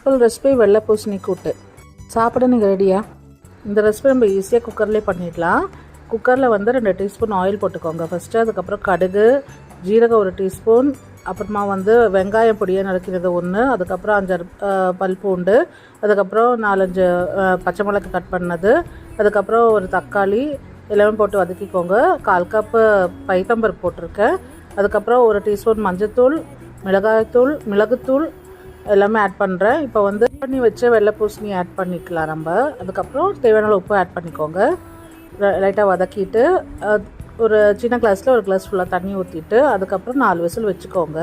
Simple recipe வெள்ளை பூசணி கூட்டு. சாப்பிட நீங்கள் ரெடியா? இந்த ரெசிபி நம்ம ஈஸியாக குக்கர்லேயே பண்ணிடலாம். குக்கரில் வந்து 2 டீஸ்பூன் ஆயில் போட்டுக்கோங்க ஃபஸ்ட்டு. அதுக்கப்புறம் கடுகு, ஜீரகம் 1 டீஸ்பூன், அப்புறமா வந்து வெங்காயம் பொடியாக நறுக்கிறது 1, அதுக்கப்புறம் 5 பல் பூண்டு, அதுக்கப்புறம் 4-5 பச்சை மிளகாய் கட் பண்ணது, அதுக்கப்புறம் ஒரு தக்காளி எல்லாமே போட்டு வதக்கிக்கோங்க. 1/4 கப்பு பைத்தம்பருப்பு போட்டிருக்கேன். அதுக்கப்புறம் 1 டீஸ்பூன் மஞ்சத்தூள், மிளகுத்தூள் எல்லாமே ஆட் பண்ணுறேன். இப்போ வந்து பண்ணி வச்ச வெள்ளை பூசணி ஆட் பண்ணிக்கலாம் நம்ம. அதுக்கப்புறம் தேவையான உப்பு ஆட் பண்ணிக்கோங்க. லைட்டாக வதக்கிட்டு ஒரு சின்ன கிளாஸில் 1 கிளாஸ் ஃபுல்லாக தண்ணி ஊற்றிட்டு அதுக்கப்புறம் 4 விசில் வச்சுக்கோங்க.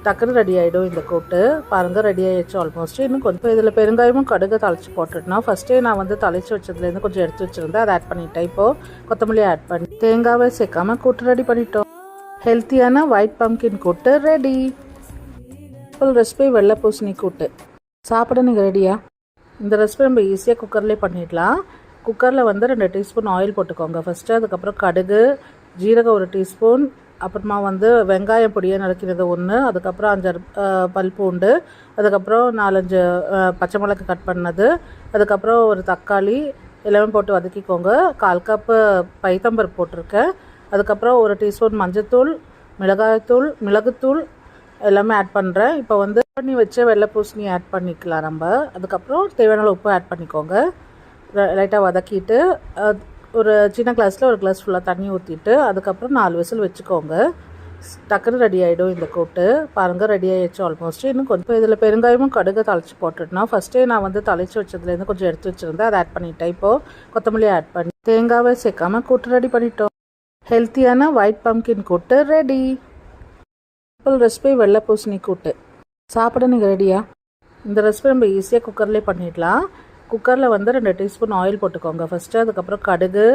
டக்குன்னு ரெடி ஆகிடும் இந்த கூட்டு. பாருங்கள், ரெடி ஆகிடுச்சு ஆல்மோஸ்ட். இன்னும் கொஞ்சம் இதில் பெருங்காயமும் கடுகு தாளித்து போட்டுட்டேன். ஃபஸ்ட்டே நான் வந்து தாளித்து வச்சதுலேருந்து கொஞ்சம் எடுத்து வச்சுருந்தேன், அதை ஆட் பண்ணிட்டேன். இப்போது கொத்தமல்லி ஆட் பண்ணி தேங்காவை சேர்க்காமல் கூட்டு ரெடி பண்ணிட்டோம். ஹெல்த்தியான ஒயிட் பம்கின் கூட்டு ரெடி. சிம்பிள் ரெசிபி வெள்ளை பூசணி கூட்டு. சாப்பிட நீங்கள் ரெடியா? இந்த ரெசிபி நம்ம ஈஸியாக குக்கர்லேயே பண்ணிடலாம். குக்கரில் வந்து 2 டீஸ்பூன் ஆயில் போட்டுக்கோங்க ஃபஸ்ட்டு. அதுக்கப்புறம் கடுகு, ஜீரகம் 1 டீஸ்பூன், அப்புறமா வந்து வெங்காயம் பொடியாக நறுக்கிறது 1, அதுக்கப்புறம் 5 பல் பூண்டு, அதுக்கப்புறம் 4-5 பச்சை மிளகாய் கட் பண்ணது, அதுக்கப்புறம் ஒரு தக்காளி எல்லாமே போட்டு வதக்கிக்கோங்க. 1/4 கப்பு பைத்தம்பருப்பு போட்டிருக்கேன். அதுக்கப்புறம் 1 டீஸ்பூன் மஞ்சத்தூள், மிளகுத்தூள் எல்லாமே ஆட் பண்ணுறேன். இப்போ வந்து பண்ணி வச்ச வெள்ளை பூசணி ஆட் பண்ணிக்கலாம் நம்ம. அதுக்கப்புறம் தேவையான உப்பு ஆட் பண்ணிக்கோங்க. லைட்டாக வதக்கிட்டு ஒரு சின்ன கிளாஸில் 1 கிளாஸ் ஃபுல்லாக தண்ணி ஊற்றிட்டு அதுக்கப்புறம் 4 விசில் வச்சுக்கோங்க. டக்குன்னு ரெடி ஆகிடும் இந்த கூட்டு. பாருங்கள், ரெடி ஆகிடுச்சு ஆல்மோஸ்ட். இன்னும் கொஞ்சம் இதில் பெருங்காயமும் கடுகு தாளித்து போட்டுட்டேன். ஃபஸ்ட்டே நான் வந்து தாளித்து வச்சதுலேருந்து கொஞ்சம் எடுத்து வச்சுருந்தேன், அதை ஆட் பண்ணிட்டேன். இப்போது கொத்தமல்லி ஆட் பண்ணி தேங்காவை சேர்க்காமல் கூட்டு ரெடி பண்ணிட்டோம். ஹெல்த்தியான ஒயிட் பம்கின் கூட்டு ரெடி. சிம்பிள் ரெசிபி வெள்ளை பூசணி கூட்டு. சாப்பிட நீங்கள் ரெடியா? இந்த ரெசிபி நம்ம ஈஸியாக குக்கர்லேயே பண்ணிடலாம். குக்கரில் வந்து 2 டீஸ்பூன் ஆயில் போட்டுக்கோங்க ஃபஸ்ட்டு. அதுக்கப்புறம் கடுகு,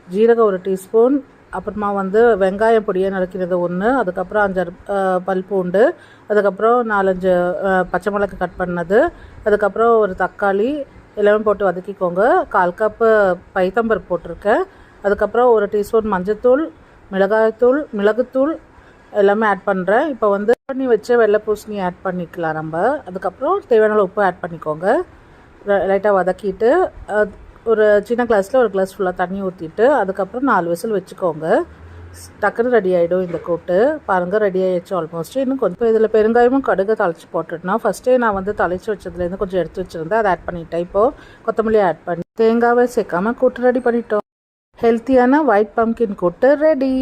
ஜீரகம் 1 டீஸ்பூன், அப்புறமா வந்து வெங்காயம் பொடியாக நறுக்கிறது 1, அதுக்கப்புறம் 5 பல் பூண்டு, அதுக்கப்புறம் 4-5 பச்சை மிளகாய் கட் பண்ணது, அதுக்கப்புறம் ஒரு தக்காளி எல்லாமே போட்டு வதக்கிக்கோங்க. 1/4 கப்பு பைத்தம்பருப்பு போட்டிருக்கேன். அதுக்கப்புறம் 1 டீஸ்பூன் மஞ்சத்தூள், மிளகுத்தூள் எல்லாமே ஆட் பண்ணுறேன். இப்போ வந்து பண்ணி வச்ச வெள்ளை பூசணி ஆட் பண்ணிக்கலாம் நம்ம. அதுக்கப்புறம் தேவையான உப்பு ஆட் பண்ணிக்கோங்க. லைட்டாக வதக்கிட்டு ஒரு சின்ன கிளாஸில் 1 கிளாஸ் ஃபுல்லாக தண்ணி ஊற்றிட்டு அதுக்கப்புறம் 4 விசில் வச்சுக்கோங்க. டக்குன்னு ரெடி ஆகிடும் இந்த கூட்டு. பாருங்கள், ரெடி ஆகிடுச்சு ஆல்மோஸ்ட். இன்னும் கொஞ்சம் இதில் பெருங்காயமும் கடுகு தாளித்து போட்டுட்டேன். ஃபஸ்ட்டே நான் வந்து தாளித்து வச்சதுலேருந்து கொஞ்சம் எடுத்து வச்சுருந்தேன், அதை ஆட் பண்ணிட்டேன். இப்போது கொத்தமல்லி ஆட் பண்ணி தேங்காவை சேர்க்காமல் கூட்டு ரெடி பண்ணிட்டோம். ஹெல்த்தியான ஒயிட் பம்கின் கூட்டு ரெடி.